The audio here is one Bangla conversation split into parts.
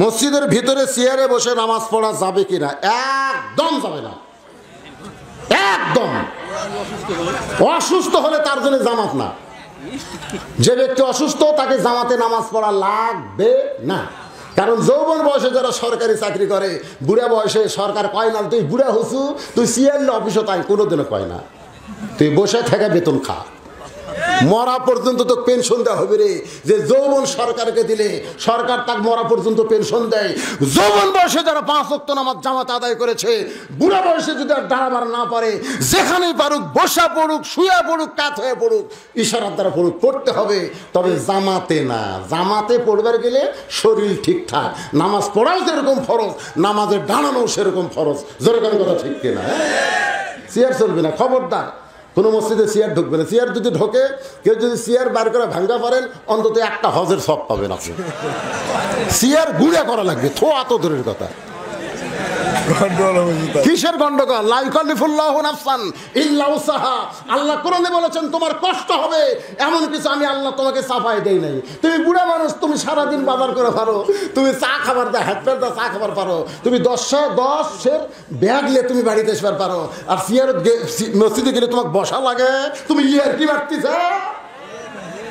মসজিদের ভিতরে চেয়ারে বসে নামাজ পড়া যাবে কিনা? একদম যাবে না, একদম। অসুস্থ হলে তার জন্য জামাত না। যে ব্যক্তি অসুস্থ তাকে জামাতে নামাজ পড়া লাগবে না। কারণ যৌবন বয়সে যারা সরকারি চাকরি করে, বুড়া বয়সে সরকার কয় না তুই বুড়া হসু, তুই সিএল অফিসে, তাই কোনোদিনও কয় না। তুই বসে থেকে বেতন খা, মরা পর্যন্ত তো পেনশন দেওয়া হবে রে। যে যৌবন সরকারকে দিলে সরকার তাকে মরা পর্যন্ত পেনশন দেয়। যৌবন বয়সে যারা 5 ওয়াক্ত নামাজ জামাত আদায় করেছে, বুড়া বয়সে যদি আর দাঁড়াবার না পারে, যেখানেই পারুক, বসা পড়ুক, শুয়া পড়ুক, কাত হয়ে পড়ুক, ইশারার দ্বারা পড়ুক, পড়তে হবে। তবে জামাতে না। জামাতে পড়বার গেলে শরীর ঠিকঠাক, নামাজ পড়াও যেরকম ফরজ, নামাজের দাঁড়ানো সেরকম ফরজ। যেরকম কথা ঠিক কিনা? চেয়ার চলবে না, খবরদার। কোনো মসজিদে চেয়ার ঢুকবে না। চেয়ার যদি ঢোকে, কেউ যদি চেয়ার বার করে ভাঙ্গা পারেন, অন্তত একটা হজের সব পাবেন আপনি। চেয়ার গুঁড়া করা লাগবে, থোয়া তো দূরের কথা। কিসের গন্ডগোল? লা ইউকাল্লিফুল্লাহু নাফসান ইল্লা উসআহা। আল্লাহ কোরআনে বলেছেন তোমার কষ্ট হবে, এমন কিছু আমি আল্লাহ তোমাকে চাপাই দেই নাই। তুমি বুড়া মানুষ, তুমি সারাদিন বাজার করে পারো, তুমি চা খাবার দা হাত পের দা চা খাবার পারো, তুমি 10-10 ব্যাগ নিয়ে তুমি বাড়িতে আসবার পারো। আর চেয়ার মসজিদে গেলে তোমাকে বসা লাগে, তুমি ইয়ার কি মারতেছ?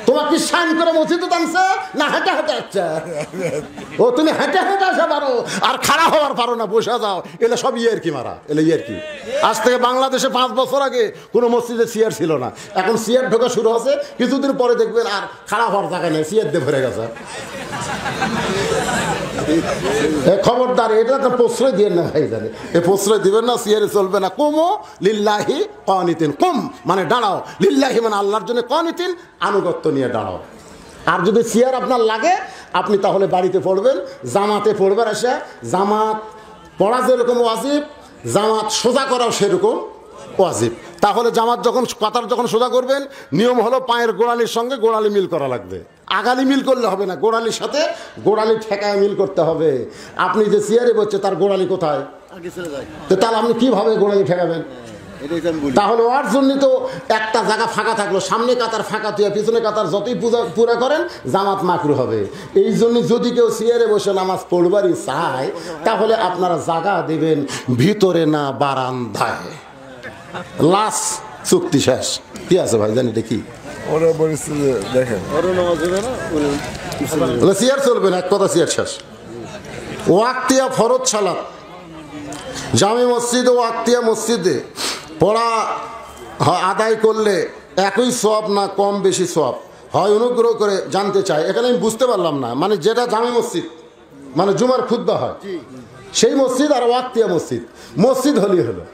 তোমার কি সাইন করে মসজিদে টানছে না হেঁটে হেঁটে আসছে? ও তুমি হেঁটে হেঁটে আসা পারো, আর খাড়া হওয়ার পারো না, বসে যাও। এলে সব ইয়ের কি মারা, এলে ইয়ের কি। আজ থেকে বাংলাদেশে 5 বছর আগে কোনো মসজিদে চেয়ার ছিল না, এখন চেয়ার ঢোকা শুরু হচ্ছে। কিছুদিন পরে দেখবেন আর খাড়া হওয়ার জায়গা নেই, চেয়ার দিয়ে ভরে গেছে। খবরদার, এটা একটা প্রশ্রয় দিয়ে না ভাই, জানে এ প্রশ্রয় দিবেন না। চেয়ারে চলবে না। কুমু লিল্লাহি কানিতিন। কুম মানে দাঁড়াও, লিল্লাহি মানে আল্লাহর জন্য, কানিতিন আনুগত্য নিয়ে দাঁড়াও। আর যদি চেয়ার আপনার লাগে, আপনি তাহলে বাড়িতে পড়বেন, জামাতে পড়বেন। এসে জামাত পড়া যেরকম ওয়াজিব, জামাত সোজা করাও সেরকম ওয়াজিব। তাহলে জামাত যখন কাতার যখন সোজা করবেন, নিয়ম হলো পায়ের গোড়ালির সঙ্গে গোড়ালি মিল করা লাগবে। আগালি মিল করলে হবে না, গোড়ালির সাথে গোড়ালি ঠেকায় মিল করতে হবে। আপনি যে চেয়ারে বসছে তার গোড়ালি কোথায়? তাহলে আপনি কিভাবে গোড়ালি ঠেকাবেন? তাহলে ওর জন্য তো একটা জায়গা ফাঁকা থাকলো, সামনে কাতার ফাঁকা তুই পিছনে কাতার যতই পুরা করেন জামাত মাকরু হবে। এই জন্য যদি কেউ চেয়ারে বসে নামাজ পড়বারই চায়, তাহলে আপনারা জায়গা দেবেন ভিতরে না বারান্দায়। লাশ চুক্তি শেষ। কি আছে ভাই জানি দেখি চেয়ার চলবে না, এক কথা চেয়ার শেষ। ওয়াক্তিয়া ফরজ সালাত জামে মসজিদে ওয়াক্তিয়া মসজিদে পড়া আদায় করলে একই সওয়াব না কম বেশি সওয়াব হয়? অনুগ্রহ করে জানতে চাই। এখানে আমি বুঝতে পারলাম না, মানে যেটা জামে মসজিদ মানে জুমার খুতবা হয় সেই মসজিদ, আর ওয়াক্তিয়া মসজিদ। মসজিদ হলেই হলো।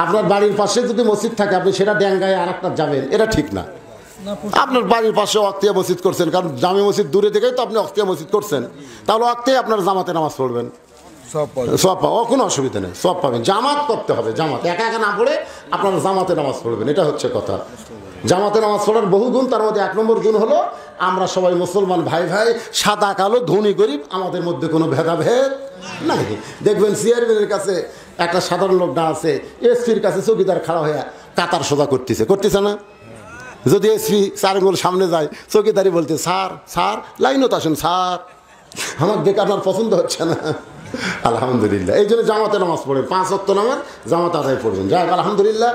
আপনার বাড়ির পাশে যদি মসজিদ থাকে, আপনি সেটা ড্যাঙ্গায় আর একটা যাবেন, এটা ঠিক না। আপনার বাড়ির পাশে ওয়াক্তিয়া মসজিদ করছেন, কারণ জামে মসজিদ দূরে থেকেই তো আপনি ওয়াক্তিয়া মসজিদ করছেন, তাহলে ওয়াক্তে আপনার জামাতে নামাজ পড়বেন, সব পাবেন, কোনো অসুবিধা নেই, সব পাবেন। জামাত করতে হবে, জামাত একা একা না পড়ে আপনারা জামাতে নামাজ পড়বেন, এটা হচ্ছে কথা। জামাতে নামাজ পড়ার বহু গুণ, তার মধ্যে 1 নম্বর গুণ হলো আমরা সবাই মুসলমান ভাই ভাই, সাদা কালো ধনী গরিব আমাদের মধ্যে কোনো ভেদাভেদ নাই। দেখবেন চেয়ারম্যানের কাছে একটা সাধারণ লোক না আছে, এসপির কাছে চৌকিদার খাড়া হয়ে কাতার সোজা করতেছে না? যদি এসপি 4 আঙ্গুল সামনে যায়, চৌকিদারি বলতে স্যার স্যার লাইনত আসুন স্যার, আমার দেখে আপনার পছন্দ হচ্ছে না। আলহামদুলিল্লাহ, এই জন্য জামাতে নামাজ পড়েন, 5 ওয়াক্ত নামাজ জামাত আদায় পড়বেন। যাক আলহামদুলিল্লাহ।